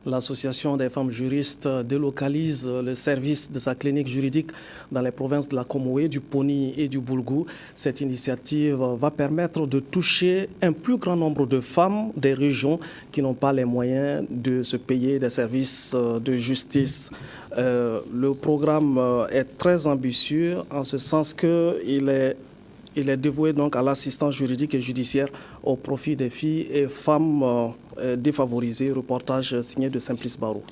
L'association des femmes juristes délocalise le service de sa clinique juridique dans les provinces de la Komoé, du Poni et du Boulgou. Cette initiative va permettre de toucher un plus grand nombre de femmes des régions qui n'ont pas les moyens de se payer des services de justice. Le programme est très ambitieux en ce sens qu'il est dévoué donc à l'assistance juridique et judiciaire au profit des filles et femmes défavorisées. Reportage signé de Simplice Barou.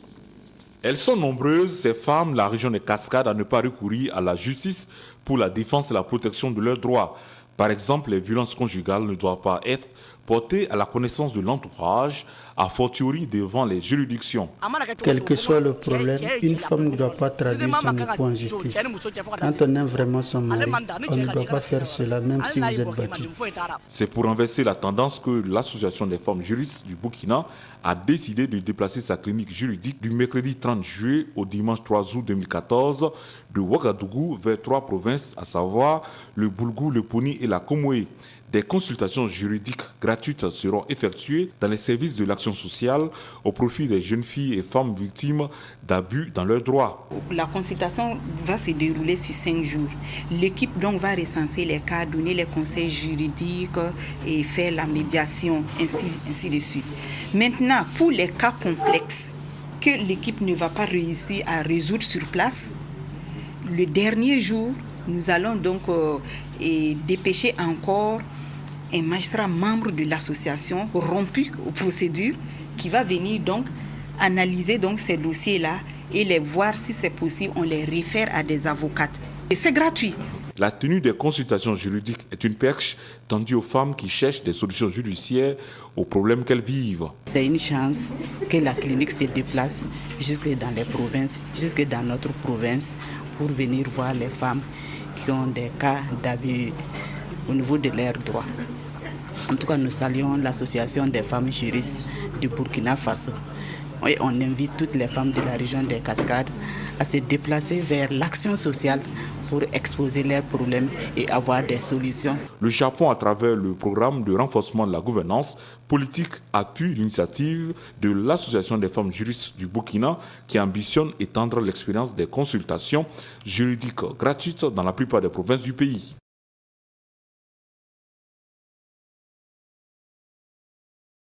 Elles sont nombreuses, ces femmes, la région des Cascades, à ne pas recourir à la justice pour la défense et la protection de leurs droits. Par exemple, les violences conjugales ne doivent pas être portées à la connaissance de l'entourage, a fortiori devant les juridictions. Quel que soit le problème, une femme ne doit pas traduire son époux en justice. Quand on aime vraiment son mari, on ne doit pas faire cela même si vous êtes battu. C'est pour renverser la tendance que l'Association des femmes juristes du Burkina a décidé de déplacer sa clinique juridique du mercredi 30 juillet au dimanche 3 août 2014 de Ouagadougou vers 3 provinces, à savoir le Boulgou, le Poni et la Komoé. Des consultations juridiques gratuites seront effectuées dans les services de l'action sociale au profit des jeunes filles et femmes victimes d'abus dans leurs droits. La consultation va se dérouler sur 5 jours. L'équipe donc va recenser les cas, donner les conseils juridiques et faire la médiation, ainsi de suite. Maintenant, pour les cas complexes que l'équipe ne va pas réussir à résoudre sur place, le dernier jour, nous allons donc dépêcher encore un magistrat membre de l'association rompu aux procédures qui va venir donc analyser donc ces dossiers-là et les voir si c'est possible, on les réfère à des avocates. Et c'est gratuit. La tenue des consultations juridiques est une perche tendue aux femmes qui cherchent des solutions judiciaires aux problèmes qu'elles vivent. C'est une chance que la clinique se déplace jusque dans les provinces, jusque dans notre province, pour venir voir les femmes qui ont des cas d'abus au niveau de leurs droits. En tout cas, nous saluons l'association des femmes juristes du Burkina Faso. Et on invite toutes les femmes de la région des Cascades à se déplacer vers l'action sociale pour exposer leurs problèmes et avoir des solutions. Le Japon, à travers le programme de renforcement de la gouvernance politique, appuie l'initiative de l'Association des femmes juristes du Burkina qui ambitionne étendre l'expérience des consultations juridiques gratuites dans la plupart des provinces du pays.